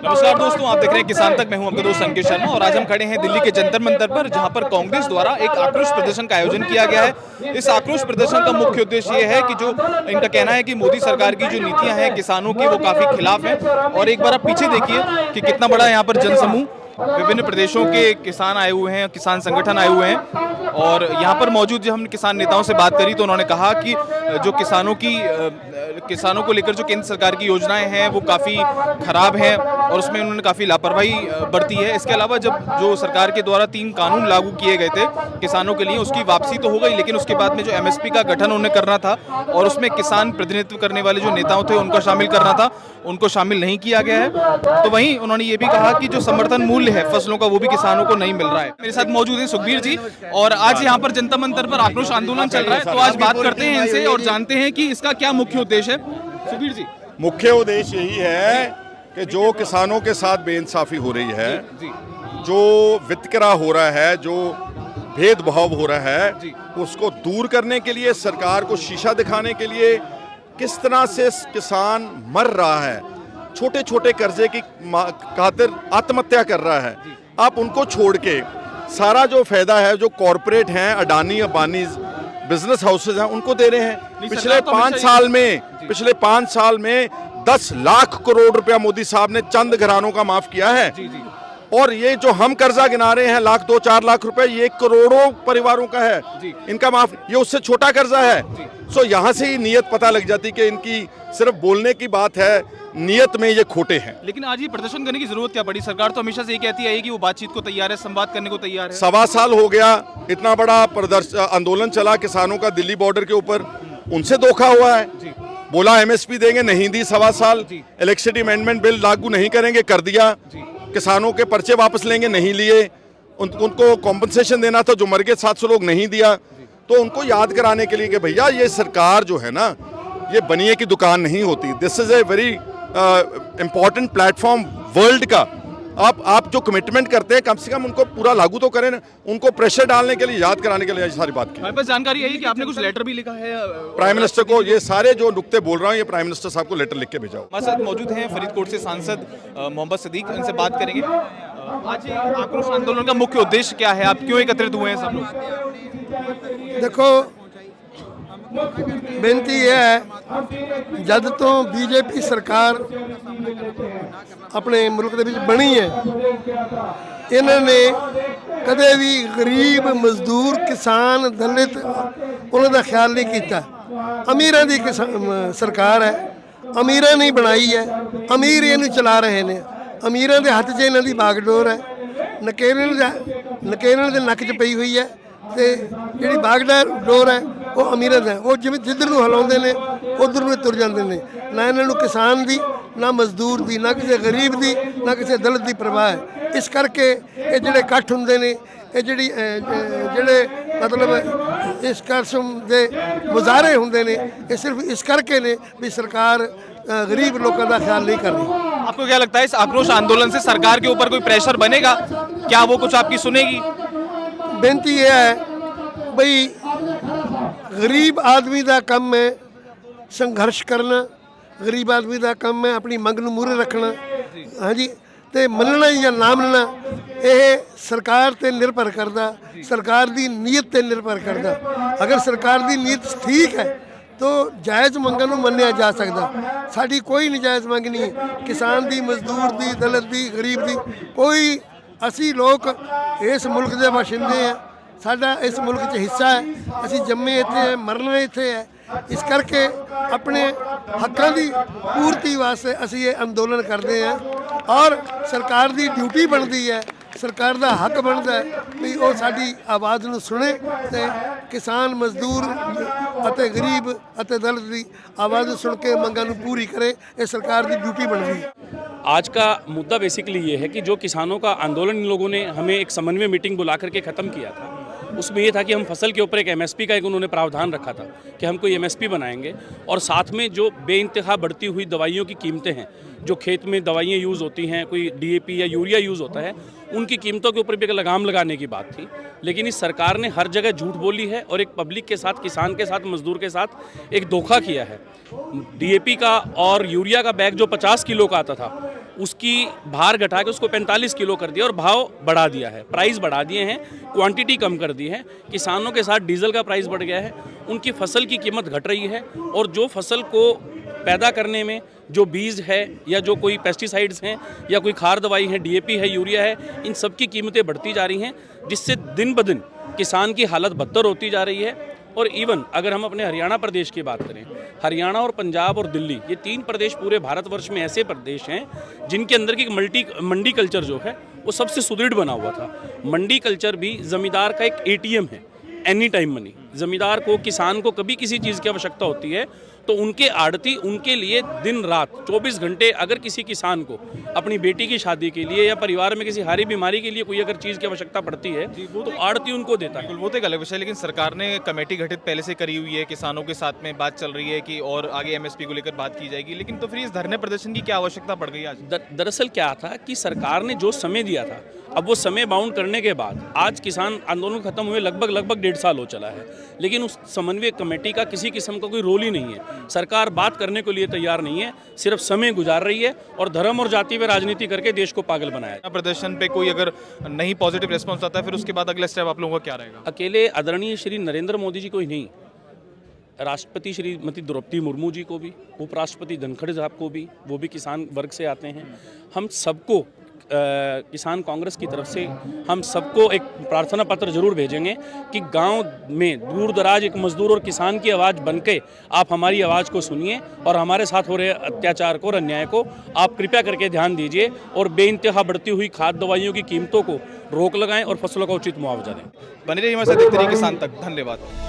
नमस्कार दोस्तों, आप देख रहे हैं किसान तक। मैं हूं आपका दोस्त अंकित शर्मा और आज हम खड़े हैं दिल्ली के जंतर मंतर पर, जहां पर कांग्रेस द्वारा एक आक्रोश प्रदर्शन का आयोजन किया गया है। इस आक्रोश प्रदर्शन का मुख्य उद्देश्य ये है कि जो इनका कहना है कि मोदी सरकार की जो नीतियां हैं किसानों की, वो काफी खिलाफ हैं। और एक बार आप पीछे देखिए कि कितना बड़ा यहाँ पर जनसमूह, विभिन्न प्रदेशों के किसान आए हुए हैं, किसान संगठन आए हुए हैं। और यहाँ पर मौजूद जब हमने किसान नेताओं से बात करी तो उन्होंने कहा कि जो किसानों को लेकर जो केंद्र सरकार की योजनाएं हैं वो काफ़ी खराब हैं और उसमें उन्होंने काफ़ी लापरवाही बरती है। इसके अलावा जब जो सरकार के द्वारा 3 कानून लागू किए गए थे किसानों के लिए, उसकी वापसी तो हो गई, लेकिन उसके बाद में जो एमएसपी का गठन उन्हें करना था और उसमें किसान प्रतिनिधित्व करने वाले जो नेताओं थे उनको शामिल करना था, उनको शामिल नहीं किया गया है। तो वहीं उन्होंने ये भी कहा कि जो समर्थन मूल्य है फसलों का वो भी किसानों को नहीं मिल रहा है। मेरे साथ मौजूद हैं सुखबीर जी और आज यहाँ पर जनता मंतर पर आक्रोश आंदोलन चल रहा है, तो आज बात करते हैं इनसे और जानते हैं कि इसका क्या मुख्य उद्देश्य है। सुखबीर जी, मुख्य उद्देश्य यही है कि जो किसानों के साथ बेइंसाफी हो रही है, जो वितकरा हो रहा है, जो भेदभाव हो रहा है, उसको दूर करने के लिए, सरकार को शीशा दिखाने के लिए, किस तरह से किसान मर रहा है, छोटे छोटे कर्जे की खातिर आत्महत्या कर रहा है, आप उनको छोड़ के सारा जो फायदा है जो कॉरपोरेट हैं, अडानी अंबानी बिजनेस हाउसेज हैं, उनको दे रहे हैं। पिछले 5 साल में 10 लाख करोड़ रुपया मोदी साहब ने चंद घरानों का माफ किया है। और ये जो हम कर्जा गिना रहे हैं 1-2-4 लाख रुपए, ये करोड़ों परिवारों का है, इनका माफ, ये उससे छोटा कर्जा है। सो यहाँ से ही नीयत पता लग जाती कि इनकी सिर्फ बोलने की बात है, नियत में ये खोटे हैं। लेकिन आज ये प्रदर्शन करने की जरूरत क्या पड़ी? सरकार तो हमेशा से ये कहती है कि वो बातचीत को तैयार है, संवाद करने को तैयार है। 1.25 साल हो गया, इतना बड़ा आंदोलन चला किसानों का दिल्ली बॉर्डर के ऊपर, उनसे धोखा हुआ है। बोला एमएसपी देंगे, नहीं दी 1.25 साल। इलेक्ट्रिसिटी अमेंडमेंट बिल लागू नहीं करेंगे, कर दिया। किसानों के पर्चे वापस लेंगे, नहीं लिए। उनको कॉम्पनसेशन देना था, जो मर गए 700 लोग, नहीं दिया। तो उनको याद कराने के लिए कि भैया ये सरकार जो है ना, ये बनिए की दुकान नहीं होती। This is a very important platform world का। आप जो कमिटमेंट करते हैं कम से कम उनको पूरा लागू तो करें ना। उनको प्रेशर डालने के लिए, याद कराने के लिए सारी बात की। मेरे पास जानकारी यही कि आपने कुछ लेटर भी लिखा है प्राइम मिनिस्टर को। ये सारे जो नुक्ते बोल रहा हूँ, ये प्राइम मिनिस्टर साहब को लेटर लिख के भेजा। हमारे साथ मौजूद हैं फरीदकोट से सांसद मोहम्मद सिद्दीक, इनसे बात करेंगे। आज ये आक्रोश आंदोलन का मुख्य उद्देश्य क्या है? आप क्यों एकत्रित हुए हैं सब लोग? देखो, बेनती यह है, जद तो बीजेपी सरकार अपने मुल्क ਦੇ ਵਿੱਚ ਬਣੀ ਹੈ, ਇਹਨਾਂ ਨੇ ਕਦੇ ਵੀ ਗਰੀਬ ਮਜ਼ਦੂਰ ਕਿਸਾਨ ਦਲਿਤ ਉਹਨਾਂ ਦਾ ਖਿਆਲ ਨਹੀਂ ਕੀਤਾ। ਅਮੀਰਾਂ ਦੀ ਸਰਕਾਰ ਹੈ, ਅਮੀਰਾਂ ਨੇ ਬਣਾਈ ਹੈ, ਅਮੀਰ ਇਹਨੂੰ ਚਲਾ ਰਹੇ ਨੇ। ਅਮੀਰਾਂ ਦੇ ਹੱਥ 'ਚ ਇਹਨਾਂ ਦੀ ਬਾਗਡੋਰ ਹੈ, ਨਕੇਰਨ ਦੇ ਨੱਕ 'ਚ ਪਈ ਹੋਈ ਹੈ। ਤੇ ਜਿਹੜੀ ਬਾਗਡੋਰ ਹੈ ਉਹ ਅਮੀਰਾਂ ਦਾ, ਉਹ ਜਿਵੇਂ ਜਿੱਧਰ ਨੂੰ ਹਿਲਾਉਂਦੇ ਨੇ ਉਧਰ ਨੂੰ ਤੁਰ ਜਾਂਦੇ ਨੇ। ਨਾ ਇਹਨਾਂ ਨੂੰ ਕਿਸਾਨ ਦੀ, ਨਾ ਮਜ਼ਦੂਰ ਦੀ, ਨਾ ਕਿਸੇ ਗਰੀਬ ਦੀ, ਨਾ ਕਿਸੇ ਦਲਿਤ ਦੀ ਪਰਵਾਹ ਹੈ। ਇਸ ਕਰਕੇ ਇਹ ਜਿਹੜੇ ਇਕੱਠ ਹੁੰਦੇ ਨੇ, ਇਹ ਜਿਹੜੇ ਮਤਲਬ ਇਸ ਕਿਸਮ ਦੇ ਮੁਜ਼ਾਹਰੇ ਹੁੰਦੇ ਨੇ, ਇਹ ਸਿਰਫ ਇਸ ਕਰਕੇ ਨੇ ਵੀ ਸਰਕਾਰ गरीब लोगों का ख्याल नहीं कर रही। आपको क्या लगता है इस आक्रोश आंदोलन से सरकार के ऊपर कोई प्रेशर बनेगा? क्या वो कुछ आपकी सुनेगी? बेनती यह है भाई, गरीब आदमी का काम है संघर्ष करना, गरीब आदमी का काम है अपनी मंग नूं मूहरे रखना। हाँ जी, तो मनना या ना मनना यह सरकार ते निर्भर करता, सरकार की नीयत ते निर्भर करता। अगर सरकार की नीयत ठीक है तो जायज़ मंगां नूं मन्निया जा सकदा। साडी कोई नजायज़ मंग नहीं, किसान दी, मजदूर दी, दलित दी, गरीब दी कोई। असी लोग इस मुल्क के बाशिंदे हैं, साडा इस मुल्क च हिस्सा है, असी जम्मे इत्थे है, मरना इत्थे है। इस करके अपने हक्कां दी पूर्ति वास्ते असी ये अंदोलन करते हैं और सरकार की ड्यूटी बनती है, सरकार का हक बनता है भी वो साडी आवाज़ नूं सुने ते किसान, मजदूर अते गरीब अते दलित की आवाज़ सुन के मंगां नूं पूरी करे। ये सरकार की ड्यूटी बनती है। आज का मुद्दा बेसिकली ये है कि जो किसानों का आंदोलन इन लोगों ने हमें एक समन्वय मीटिंग बुला करके ख़त्म किया था, उसमें ये था कि हम फसल के ऊपर एक एमएसपी का एक उन्होंने प्रावधान रखा था कि हम कोई एमएसपी बनाएंगे और साथ में जो बेइंतहा बढ़ती हुई दवाइयों की कीमतें हैं जो खेत में दवाइयाँ यूज़ होती हैं, कोई DAP या यूरिया यूज़ होता है, उनकी कीमतों के ऊपर भी एक लगाम लगाने की बात थी। लेकिन इस सरकार ने हर जगह झूठ बोली है और एक पब्लिक के साथ, किसान के साथ, मजदूर के साथ एक धोखा किया है। DAP का और यूरिया का बैग जो 50 किलो का आता था, उसकी भार घटा के उसको 45 किलो कर दिया और भाव बढ़ा दिया है, प्राइस बढ़ा दिए हैं, क्वांटिटी कम कर दी है। किसानों के साथ डीजल का प्राइस बढ़ गया है, उनकी फसल की कीमत घट रही है और जो फसल को पैदा करने में जो बीज है या जो कोई पेस्टिसाइड्स हैं या कोई खाद दवाई है, DAP है, यूरिया है, इन सब की कीमतें बढ़ती जा रही हैं, जिससे दिन ब दिन किसान की हालत बदतर होती जा रही है। और इवन अगर हम अपने हरियाणा प्रदेश की बात करें, हरियाणा और पंजाब और दिल्ली, ये 3 प्रदेश पूरे भारतवर्ष में ऐसे प्रदेश हैं जिनके अंदर की मंडी कल्चर जो है वो सबसे सुदृढ़ बना हुआ था। मंडी कल्चर भी जमींदार का एक ATM है, एनी टाइम मनी। जमींदार को, किसान को कभी किसी चीज़ की आवश्यकता होती है तो उनके आड़ती उनके लिए दिन रात 24 घंटे, अगर किसी किसान को अपनी बेटी की शादी के लिए या परिवार में किसी हारी बीमारी के लिए कोई अगर चीज़ की आवश्यकता पड़ती है तो आड़ती उनको देता है। वो तो एक अलग विषय, लेकिन सरकार ने कमेटी गठित पहले से करी हुई है, किसानों के साथ में बात चल रही है कि और आगे MSP को लेकर बात की जाएगी, लेकिन तो फिर इस धरने प्रदर्शन की क्या आवश्यकता पड़ गई आज? दरअसल क्या था कि सरकार ने जो समय दिया था, अब वो समय बाउंड करने के बाद आज किसान आंदोलन खत्म हुए लगभग 1.5 साल हो चला है, लेकिन उस समन्वय कमेटी का किसी किस्म का कोई रोल ही नहीं है। सरकार बात करने के लिए तैयार नहीं है, सिर्फ समय गुजार रही है और धर्म और जाति पे राजनीति करके देश को पागल बनाया। प्रदर्शन पे कोई अगर नहीं पॉजिटिव रिस्पॉन्स आता है, फिर उसके बाद अगला स्टेप आप लोगों का क्या रहेगा? अकेले आदरणीय श्री नरेंद्र मोदी जी को ही नहीं, राष्ट्रपति श्रीमती द्रौपदी मुर्मू जी को भी, उपराष्ट्रपति धनखड़ साहब को भी, वो भी किसान वर्ग से आते हैं, हम सबको किसान कांग्रेस की तरफ से हम सबको एक प्रार्थना पत्र जरूर भेजेंगे कि गांव में दूर दराज एक मजदूर और किसान की आवाज़ बनके आप हमारी आवाज़ को सुनिए और हमारे साथ हो रहे अत्याचार को और अन्याय को आप कृपया करके ध्यान दीजिए और बेइंतहा बढ़ती हुई खाद दवाइयों की कीमतों को रोक लगाएं और फसलों का उचित मुआवजा दें। बने रहिए हमारे साथ, देखते रहिए किसान तक। धन्यवाद।